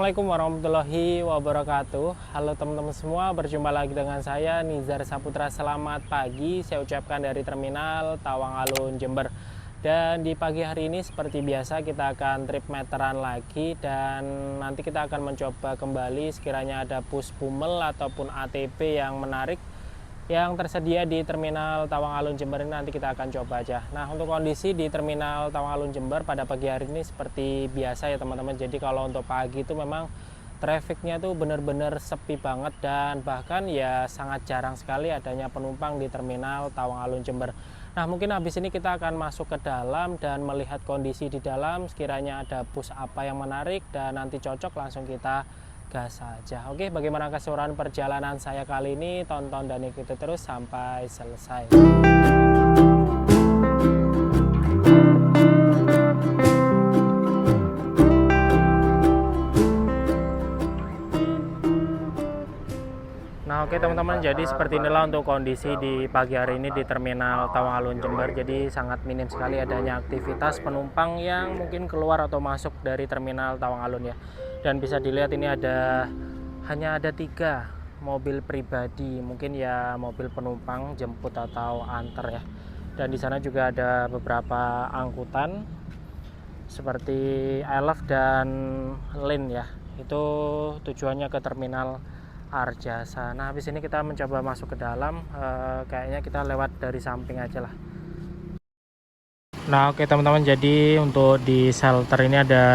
Assalamualaikum warahmatullahi wabarakatuh. Halo teman-teman semua, berjumpa lagi dengan saya Nizar Saputra. Selamat pagi, saya ucapkan dari Terminal Tawang Alun, Jember. Dan di pagi hari ini seperti biasa kita akan trip meteran lagi. Dan nanti kita akan mencoba kembali sekiranya ada bus Bumel ataupun ATB yang menarik yang tersedia di Terminal Tawang Alun Jember ini. Nanti kita akan coba aja. Nah, untuk kondisi di Terminal Tawang Alun Jember pada pagi hari ini seperti biasa ya teman-teman. Jadi kalau untuk pagi itu memang trafficnya tuh benar-benar sepi banget, dan bahkan ya sangat jarang sekali adanya penumpang di Terminal Tawang Alun Jember. Nah, mungkin habis ini kita akan masuk ke dalam dan melihat kondisi di dalam, sekiranya ada bus apa yang menarik dan nanti cocok langsung kita gas saja. Oke, bagaimana keseluruhan perjalanan saya kali ini? Tonton dan ikuti terus sampai selesai. Nah, oke teman-teman, jadi seperti inilah untuk kondisi di pagi hari ini di Terminal Tawang Alun Jember. Jadi sangat minim sekali adanya aktivitas penumpang yang mungkin keluar atau masuk dari Terminal Tawang Alun ya. Dan bisa dilihat ini hanya ada 3 mobil pribadi, mungkin ya mobil penumpang jemput atau antar ya. Dan di sana juga ada beberapa angkutan seperti Elf dan Lin ya. Itu tujuannya ke Terminal Arjasa. Nah, habis ini kita mencoba masuk ke dalam. Kayaknya kita lewat dari samping aja lah. Nah, oke teman-teman, jadi untuk di shelter ini ada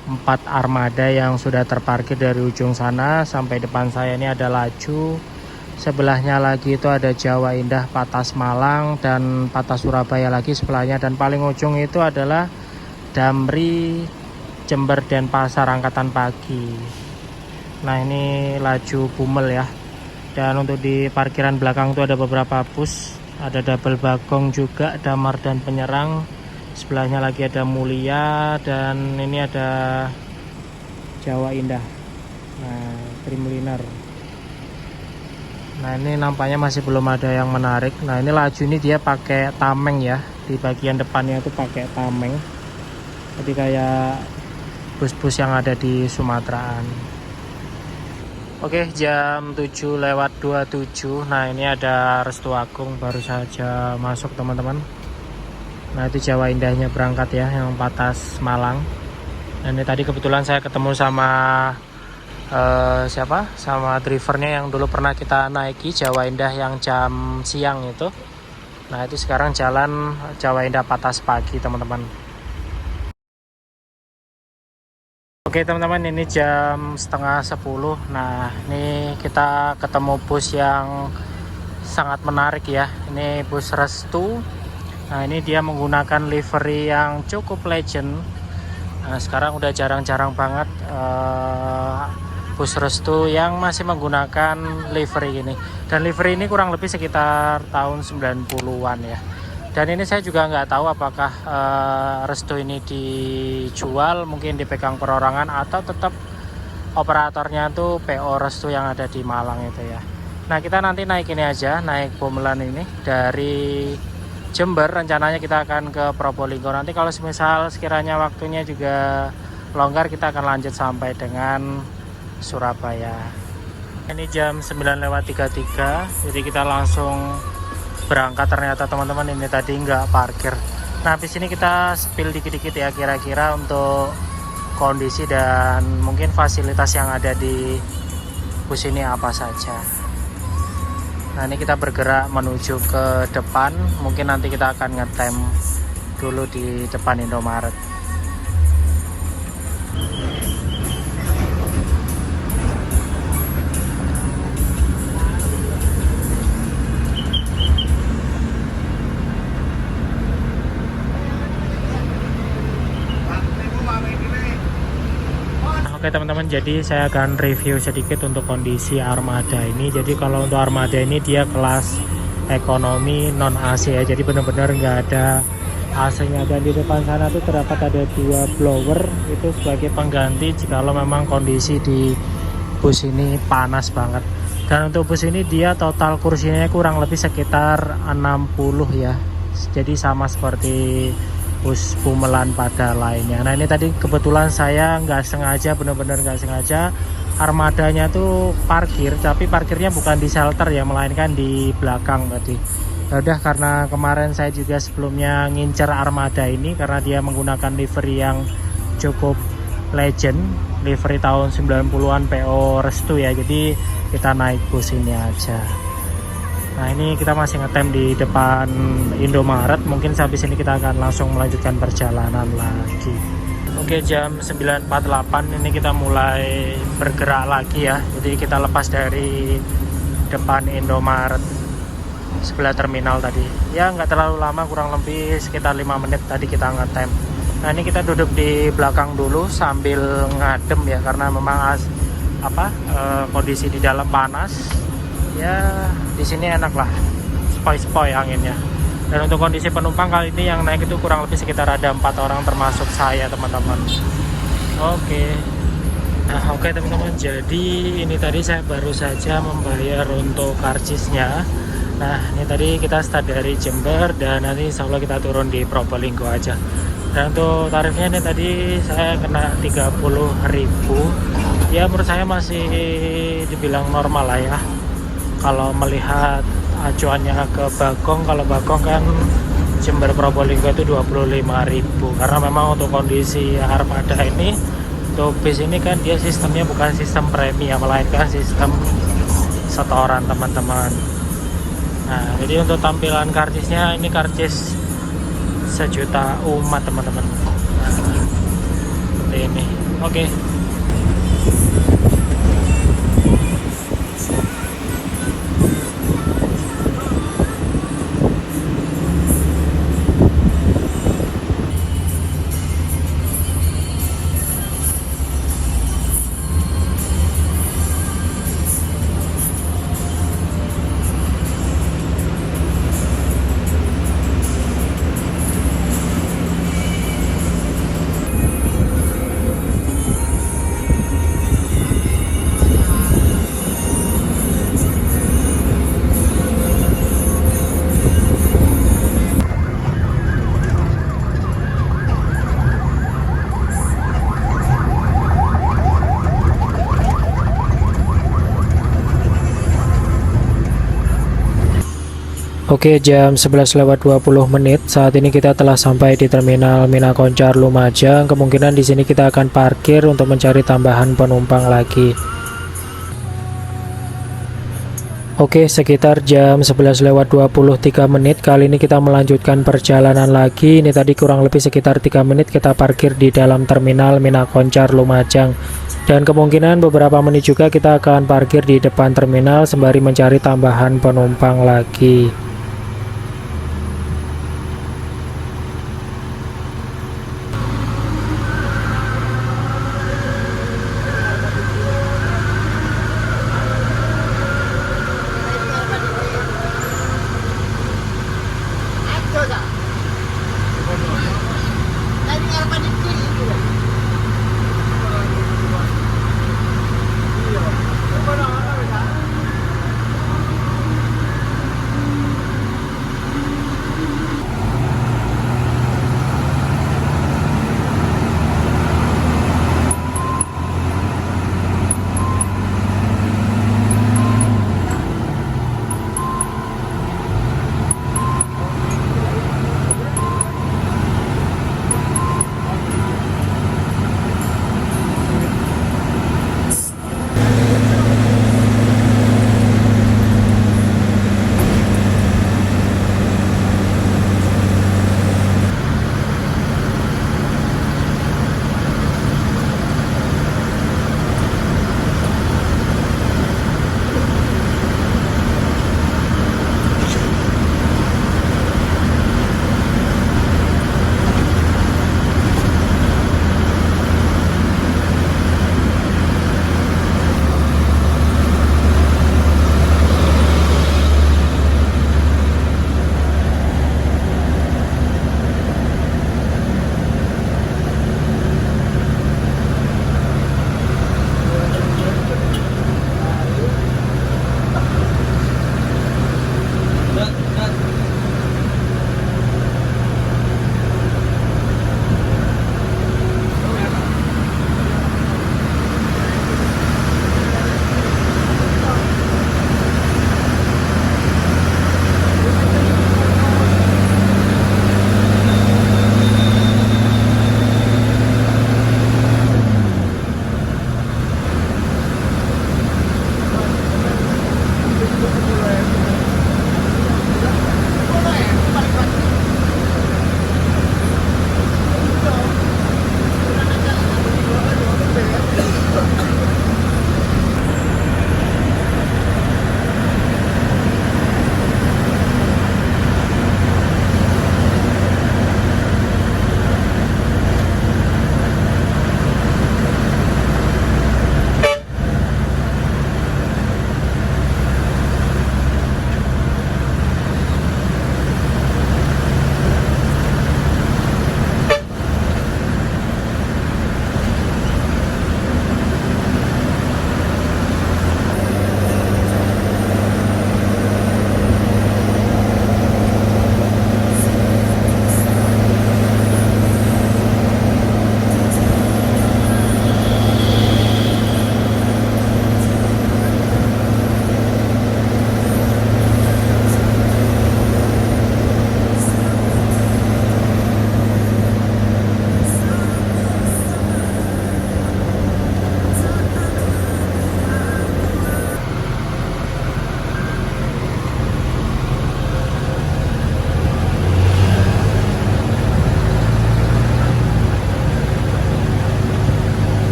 4 armada yang sudah terparkir dari ujung sana sampai depan saya. Ini ada Laju, sebelahnya lagi itu ada Jawa Indah, Patas Malang, dan Patas Surabaya lagi sebelahnya, dan paling ujung itu adalah Damri, Jember, Denpasar angkatan pagi. Nah, ini Laju Bumel ya. Dan untuk di parkiran belakang itu ada beberapa bus, ada Double Bagong juga, Damar dan Penyerang. Sebelahnya lagi ada Mulia, dan ini ada Jawa Indah. Nah, Trimliner. Nah, ini nampaknya masih belum ada yang menarik. Nah, ini Laju ini dia pakai tameng ya. Di bagian depannya itu pakai tameng. Jadi kayak bus-bus yang ada di Sumateraan. Oke, jam 7:27. Nah, ini ada Restu Agung baru saja masuk teman-teman. Nah, itu Jawa Indahnya berangkat ya, yang Patas Malang. Dan ini tadi kebetulan saya ketemu sama sama drivernya yang dulu pernah kita naiki, Jawa Indah yang jam siang itu. Nah, itu sekarang jalan Jawa Indah Patas pagi teman-teman. Oke teman-teman, ini jam 9:30. Nah, ini kita ketemu bus yang sangat menarik ya. Ini bus Restu. Nah, ini dia menggunakan livery yang cukup legend. Nah, sekarang udah jarang-jarang banget bus Restu yang masih menggunakan livery ini. Dan livery ini kurang lebih sekitar tahun 90-an ya. Dan ini saya juga nggak tahu apakah Restu ini dijual, mungkin dipegang perorangan, atau tetap operatornya tuh PO Restu yang ada di Malang itu ya. Nah, kita nanti naik ini aja, naik Bumelan ini dari Jember. Rencananya kita akan ke Probolinggo. Nanti kalau semisal sekiranya waktunya juga longgar, kita akan lanjut sampai dengan Surabaya. Ini jam 9:33, jadi kita langsung berangkat ternyata teman-teman. Ini tadi nggak parkir. Nah, habis ini kita spill dikit-dikit ya kira-kira untuk kondisi dan mungkin fasilitas yang ada di bus ini apa saja. Nah, ini kita bergerak menuju ke depan. Mungkin nanti kita akan ngetem dulu di depan Indomaret. Oke teman-teman, jadi saya akan review sedikit untuk kondisi armada ini. Jadi kalau untuk armada ini dia kelas ekonomi non AC ya, jadi benar-benar nggak ada AC-nya. Dan di depan sana tuh terdapat ada 2 blower, itu sebagai pengganti jikalau memang kondisi di bus ini panas banget. Dan untuk bus ini dia total kursinya kurang lebih sekitar 60 ya, jadi sama seperti bus Bumelan pada lainnya. Nah ini tadi kebetulan saya nggak sengaja, benar-benar nggak sengaja, armadanya tuh parkir, tapi parkirnya bukan di shelter ya, melainkan di belakang tadi. Ya udah, karena kemarin saya juga sebelumnya ngincer armada ini karena dia menggunakan livery yang cukup legend, livery tahun 90-an PO Restu ya, jadi kita naik bus ini aja. Nah ini kita masih ngetem di depan Indomaret, mungkin habis ini kita akan langsung melanjutkan perjalanan lagi. Oke, jam 9.48 ini kita mulai bergerak lagi ya. Jadi kita lepas dari depan Indomaret sebelah terminal tadi. Ya nggak terlalu lama, kurang lebih sekitar 5 menit tadi kita ngetem. Nah ini kita duduk di belakang dulu sambil ngadem ya, karena memang kondisi di dalam panas. Ya di sini enak lah, spoi-spoi anginnya. Dan untuk kondisi penumpang kali ini yang naik itu kurang lebih sekitar ada 4 orang termasuk saya teman-teman. Oke teman-teman, jadi ini tadi saya baru saja membayar untuk karcisnya. Nah ini tadi kita start dari Jember dan nanti insya Allah kita turun di Probolinggo aja. Dan untuk tarifnya ini tadi saya kena 30.000. Ya menurut saya masih dibilang normal lah ya. Kalau melihat acuannya ke Bagong, kalau Bagong kan Jember Probolinggo itu 25.000, karena memang untuk kondisi armada ini, untuk bis ini kan dia sistemnya bukan sistem premi ya, melainkan sistem setoran teman-teman. Nah jadi untuk tampilan karcisnya ini karcis sejuta umat teman-teman. Nah, seperti ini. Oke. Oke, jam 11.20 saat ini kita telah sampai di terminal Minakoncar Lumajang. Kemungkinan di sini kita akan parkir untuk mencari tambahan penumpang lagi. Oke, sekitar jam 11.23 kali ini kita melanjutkan perjalanan lagi. Ini tadi kurang lebih sekitar 3 menit kita parkir di dalam terminal Minakoncar Lumajang. Dan kemungkinan beberapa menit juga kita akan parkir di depan terminal sembari mencari tambahan penumpang lagi.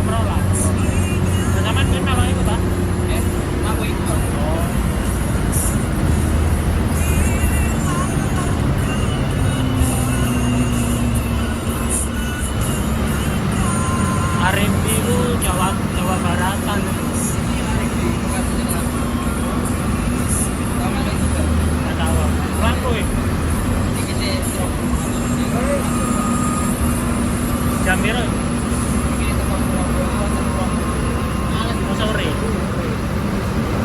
jam berapa? Zaman kan kalau ikut ah? Aku ikut. Oh. Arif itu Jawa Baratan. Nggak tahu. Pulang tuh. Jam berapa? Oh, sore.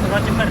Ke Jember.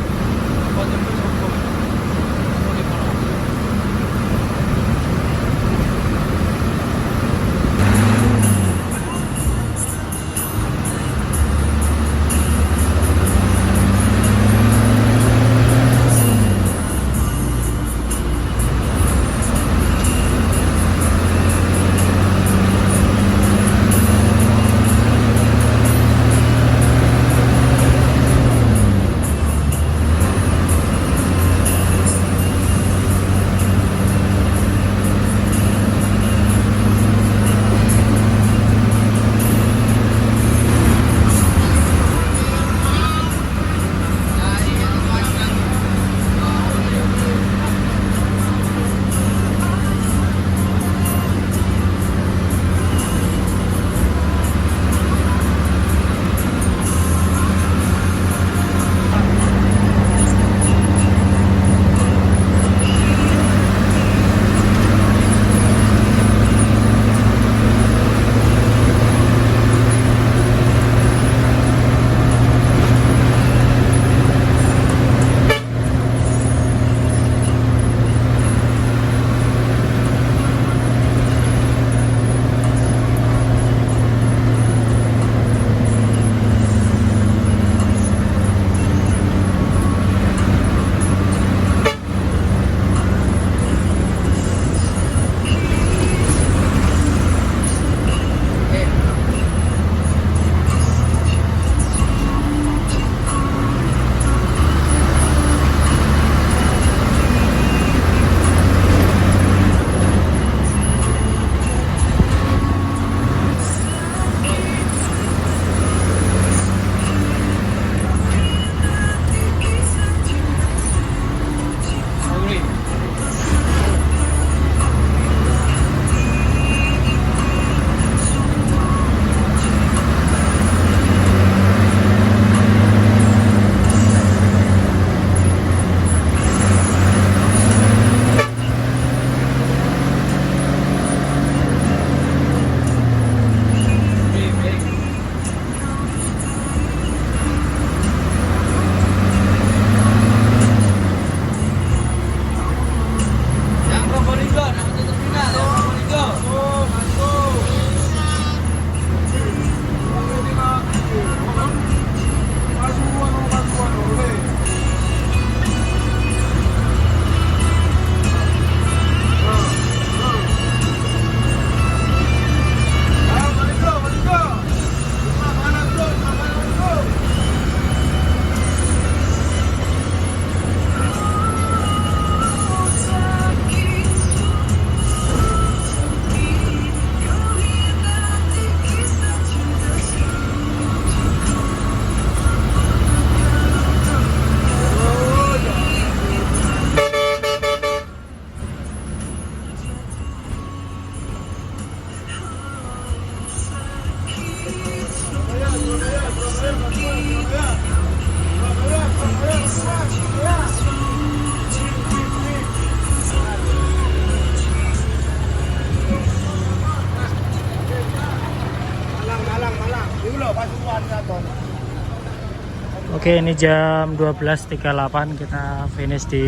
Oke, ini jam 12.38 kita finish di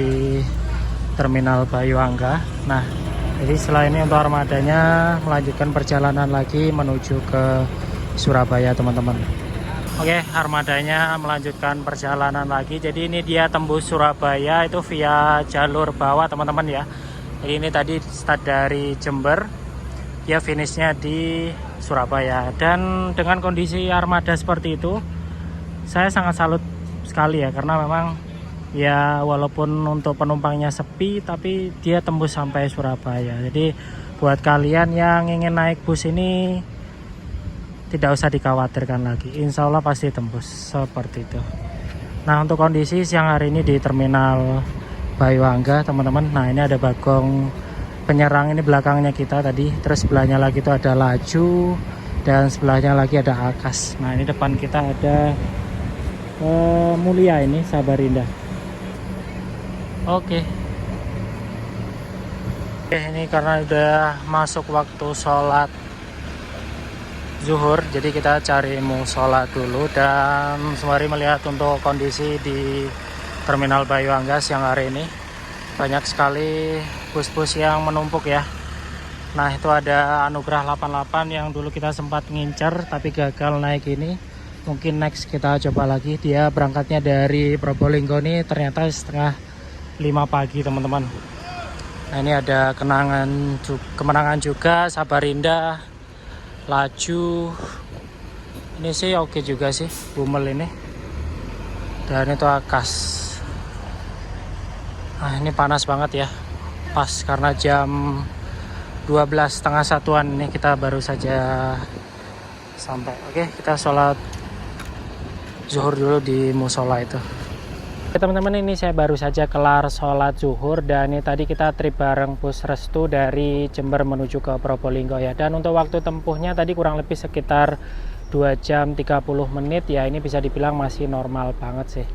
Terminal Bayuangga. Nah, jadi setelah ini untuk armadanya melanjutkan perjalanan lagi menuju ke Surabaya, teman-teman. Oke, armadanya melanjutkan perjalanan lagi. Jadi ini dia tembus Surabaya itu via jalur bawah, teman-teman ya. Jadi ini tadi start dari Jember, dia finishnya di Surabaya. Dan dengan kondisi armada seperti itu, saya sangat salut sekali ya, karena memang ya walaupun untuk penumpangnya sepi tapi dia tembus sampai Surabaya. Jadi buat kalian yang ingin naik bus ini tidak usah dikhawatirkan lagi, insya Allah pasti tembus seperti itu. Nah untuk kondisi siang hari ini di terminal Baiwangga teman-teman, nah ini ada bagong penyerang ini belakangnya kita tadi, terus sebelahnya lagi itu ada Laju dan sebelahnya lagi ada Akas. Nah ini depan kita ada Mulia ini Samarinda. Oke, ini karena udah masuk waktu sholat zuhur, jadi kita cari sholat dulu. Dan sembari melihat untuk kondisi di terminal Baiwangga siang hari ini, banyak sekali bus-bus yang menumpuk ya. Nah itu ada Anugerah 88 yang dulu kita sempat ngincer tapi gagal naik ini. Mungkin next kita coba lagi. Dia berangkatnya dari Probolinggo nih, ternyata setengah 5 pagi teman-teman. Nah ini ada kemenangan juga Samarinda, Laju. Ini sih oke juga sih, Bumel ini. Dan itu Akas. Nah ini panas banget ya, pas karena jam 12:30 ini kita baru saja sampai. Oke, kita sholat zuhur dulu di musola itu. Oke teman-teman, ini saya baru saja kelar sholat zuhur dan ini tadi kita trip bareng bus Restu dari Jember menuju ke Probolinggo ya. Dan untuk waktu tempuhnya tadi kurang lebih sekitar 2 jam 30 menit ya, ini bisa dibilang masih normal banget sih.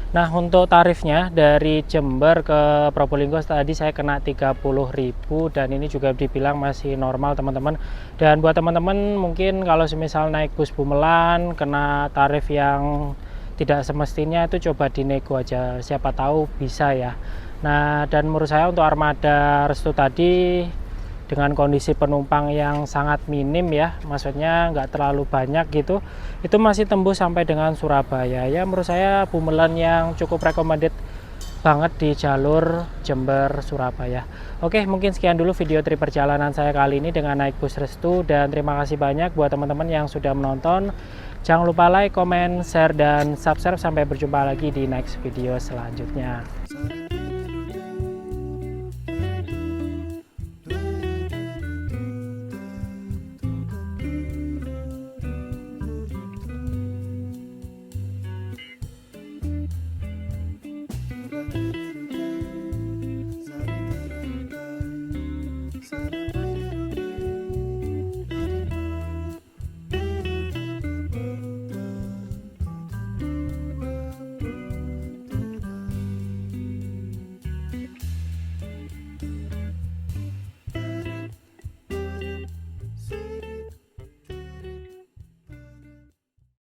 Nah untuk tarifnya dari Jember ke Probolinggo tadi saya kena 30.000 dan ini juga dibilang masih normal teman-teman. Dan buat teman-teman mungkin kalau semisal naik bus Bumelan kena tarif yang tidak semestinya, itu coba dinego aja, siapa tahu bisa ya. Nah dan menurut saya untuk armada Restu tadi dengan kondisi penumpang yang sangat minim ya, maksudnya nggak terlalu banyak gitu, itu masih tembus sampai dengan Surabaya ya. Menurut saya Bumelan yang cukup recommended banget di jalur Jember Surabaya. Oke, mungkin sekian dulu video trip perjalanan saya kali ini dengan naik bus Restu, dan terima kasih banyak buat teman-teman yang sudah menonton. Jangan lupa like, comment, share, dan subscribe. Sampai berjumpa lagi di next video selanjutnya.